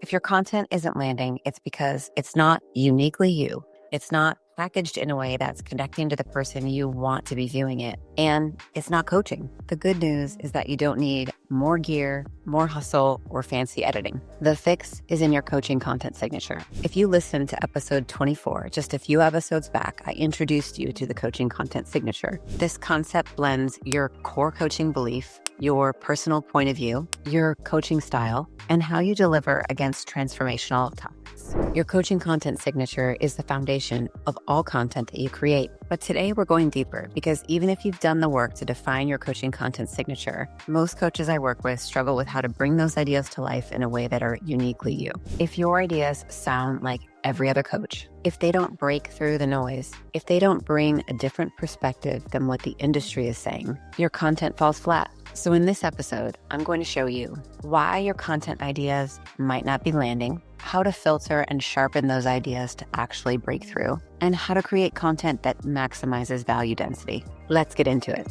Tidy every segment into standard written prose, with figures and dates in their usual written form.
If your content isn't landing, it's because it's not uniquely you. It's not packaged in a way that's connecting to the person you want to be viewing it. And it's not coaching. The good news is that you don't need more gear, more hustle, or fancy editing. The fix is in your coaching content signature. If you listen to episode 24, just a few episodes back, I introduced you to the coaching content signature. This concept blends your core coaching belief, your personal point of view, your coaching style, and how you deliver against transformational topics. Your coaching content signature is the foundation of all content that you create. But today we're going deeper because even if you've done the work to define your coaching content signature, most coaches I work with struggle with how to bring those ideas to life in a way that are uniquely you. If your ideas sound like every other coach, if they don't break through the noise, if they don't bring a different perspective than what the industry is saying, your content falls flat. So in this episode, I'm going to show you why your content ideas might not be landing, how to filter and sharpen those ideas to actually break through, and how to create content that maximizes value density. Let's get into it.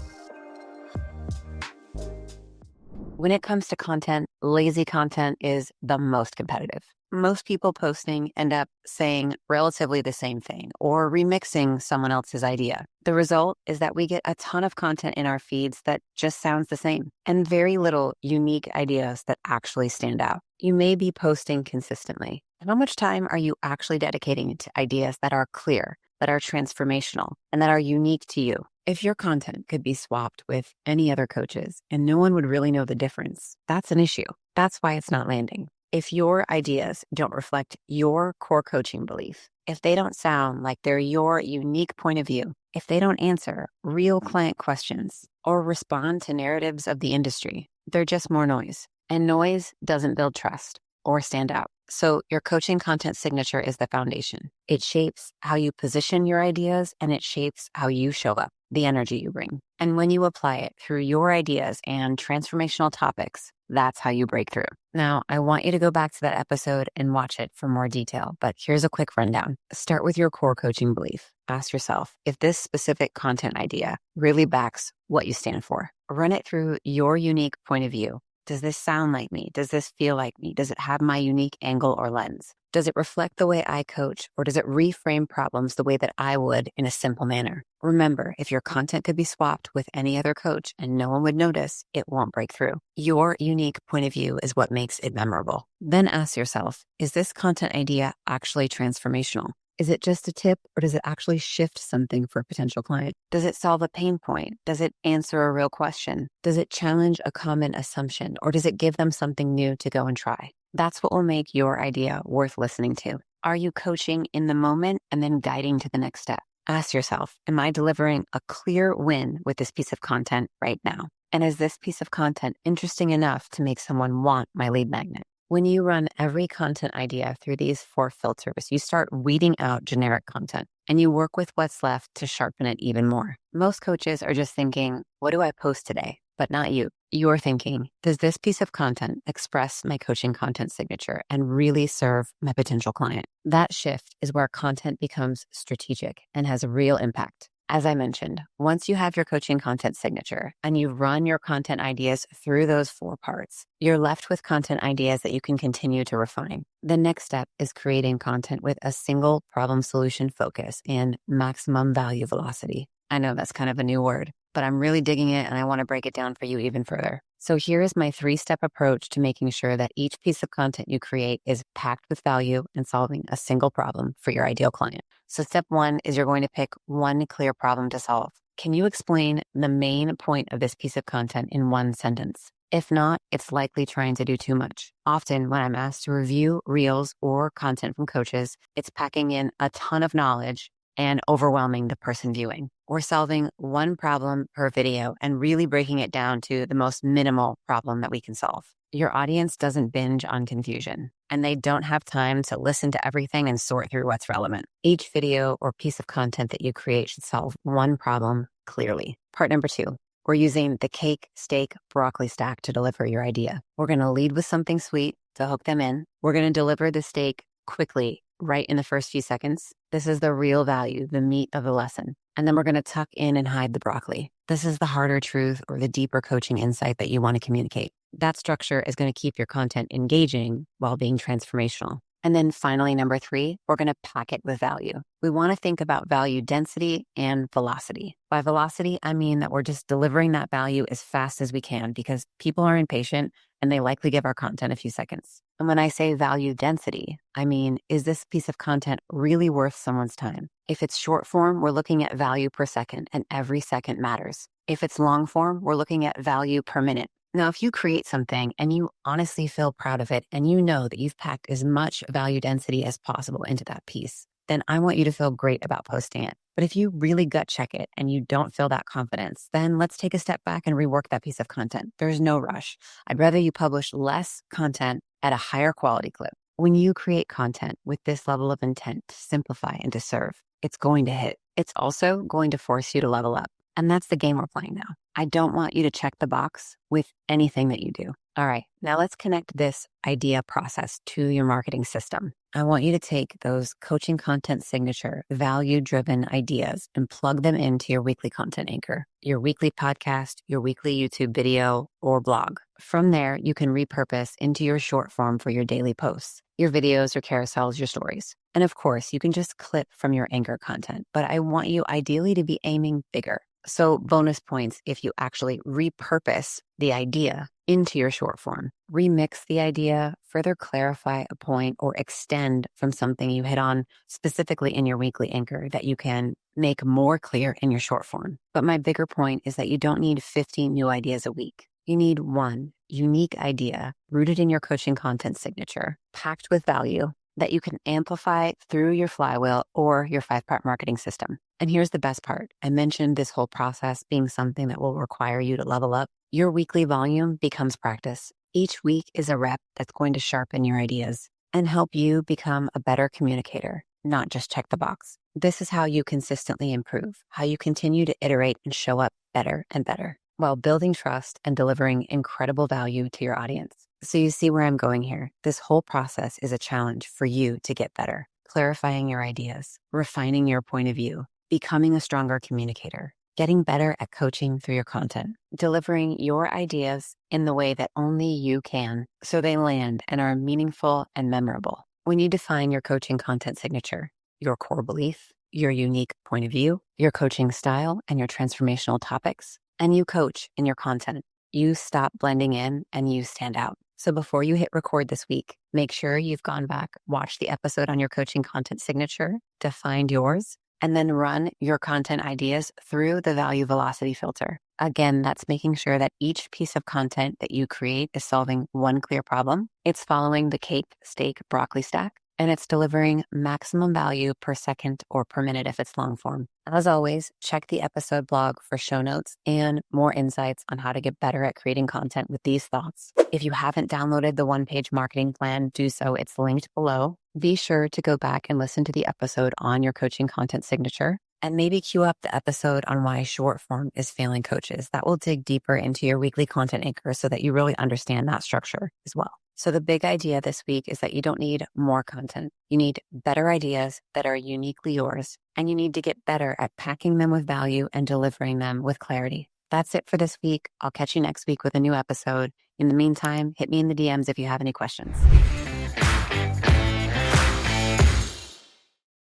When it comes to content, lazy content is the most competitive. Most people posting end up saying relatively the same thing or remixing someone else's idea. The result is that we get a ton of content in our feeds that just sounds the same and very little unique ideas that actually stand out. You may be posting consistently. How much time are you actually dedicating to ideas that are clear, that are transformational, and that are unique to you? If your content could be swapped with any other coaches and no one would really know the difference, that's an issue. That's why it's not landing. If your ideas don't reflect your core coaching belief, if they don't sound like they're your unique point of view, if they don't answer real client questions or respond to narratives of the industry, they're just more noise. And noise doesn't build trust or stand out. So your coaching content signature is the foundation. It shapes how you position your ideas and it shapes how you show up, the energy you bring. And when you apply it through your ideas and transformational topics, that's how you break through. Now, I want you to go back to that episode and watch it for more detail, but here's a quick rundown. Start with your core coaching belief. Ask yourself if this specific content idea really backs what you stand for. Run it through your unique point of view. Does this sound like me? Does this feel like me? Does it have my unique angle or lens? Does it reflect the way I coach, or does it reframe problems the way that I would in a simple manner? Remember, if your content could be swapped with any other coach and no one would notice, it won't break through. Your unique point of view is what makes it memorable. Then ask yourself, is this content idea actually transformational? Is it just a tip, or does it actually shift something for a potential client? Does it solve a pain point? Does it answer a real question? Does it challenge a common assumption, or does it give them something new to go and try? That's what will make your idea worth listening to. Are you coaching in the moment and then guiding to the next step? Ask yourself, am I delivering a clear win with this piece of content right now? And is this piece of content interesting enough to make someone want my lead magnet? When you run every content idea through these 4 filters, you start weeding out generic content and you work with what's left to sharpen it even more. Most coaches are just thinking, what do I post today? But not you. You're thinking, does this piece of content express my coaching content signature and really serve my potential client? That shift is where content becomes strategic and has a real impact. As I mentioned, once you have your coaching content signature and you run your content ideas through those 4 parts, you're left with content ideas that you can continue to refine. The next step is creating content with a single problem solution focus and maximum value velocity. I know that's kind of a new word, but I'm really digging it and I want to break it down for you even further. So here is my 3-step approach to making sure that each piece of content you create is packed with value and solving a single problem for your ideal client. So step 1 is you're going to pick one clear problem to solve. Can you explain the main point of this piece of content in one sentence? If not, it's likely trying to do too much. Often when I'm asked to review reels or content from coaches, it's packing in a ton of knowledge and overwhelming the person viewing. We're solving one problem per video and really breaking it down to the most minimal problem that we can solve. Your audience doesn't binge on confusion, and they don't have time to listen to everything and sort through what's relevant. Each video or piece of content that you create should solve one problem clearly. Part number 2, we're using the cake, steak, broccoli stack to deliver your idea. We're going to lead with something sweet to hook them in. We're going to deliver the steak quickly, right in the first few seconds. This is the real value, the meat of the lesson. And then we're going to tuck in and hide the broccoli. This is the harder truth or the deeper coaching insight that you want to communicate. That structure is going to keep your content engaging while being transformational. And then finally, number 3, we're going to pack it with value. We want to think about value density and velocity. By velocity, I mean that we're just delivering that value as fast as we can because people are impatient and they likely give our content a few seconds. And when I say value density, I mean, is this piece of content really worth someone's time? If it's short form, we're looking at value per second, and every second matters. If it's long form, we're looking at value per minute. Now, if you create something and you honestly feel proud of it and you know that you've packed as much value density as possible into that piece, then I want you to feel great about posting it. But if you really gut check it and you don't feel that confidence, then let's take a step back and rework that piece of content. There's no rush. I'd rather you publish less content at a higher quality clip. When you create content with this level of intent to simplify and to serve, it's going to hit. It's also going to force you to level up. And that's the game we're playing now. I don't want you to check the box with anything that you do. All right, now let's connect this idea process to your marketing system. I want you to take those coaching content signature, value-driven ideas and plug them into your weekly content anchor, your weekly podcast, your weekly YouTube video, or blog. From there, you can repurpose into your short form for your daily posts, your videos, your carousels, your stories. And of course, you can just clip from your anchor content, but I want you ideally to be aiming bigger. So bonus points if you actually repurpose the idea into your short form, remix the idea, further clarify a point, or extend from something you hit on specifically in your weekly anchor that you can make more clear in your short form. But my bigger point is that you don't need 15 new ideas a week. You need one unique idea rooted in your coaching content signature, packed with value that you can amplify through your flywheel or your 5-part marketing system. And here's the best part. I mentioned this whole process being something that will require you to level up. Your weekly volume becomes practice. Each week is a rep that's going to sharpen your ideas and help you become a better communicator, not just check the box. This is how you consistently improve, how you continue to iterate and show up better and better while building trust and delivering incredible value to your audience. So you see where I'm going here. This whole process is a challenge for you to get better, clarifying your ideas, refining your point of view, becoming a stronger communicator, getting better at coaching through your content, delivering your ideas in the way that only you can so they land and are meaningful and memorable. When you define your coaching content signature, your core belief, your unique point of view, your coaching style, and your transformational topics, and you coach in your content, you stop blending in and you stand out. So before you hit record this week, make sure you've gone back, watched the episode on your coaching content signature, defined yours, and then run your content ideas through the value velocity filter. Again, that's making sure that each piece of content that you create is solving one clear problem. It's following the cake, steak, broccoli stack, and it's delivering maximum value per second or per minute if it's long form. As always, check the episode blog for show notes and more insights on how to get better at creating content with these thoughts. If you haven't downloaded the one-page marketing plan, do so. It's linked below. Be sure to go back and listen to the episode on your coaching content signature and maybe queue up the episode on why short form is failing coaches. That will dig deeper into your weekly content anchor so that you really understand that structure as well. So the big idea this week is that you don't need more content. You need better ideas that are uniquely yours, and you need to get better at packing them with value and delivering them with clarity. That's it for this week. I'll catch you next week with a new episode. In the meantime, hit me in the DMs if you have any questions.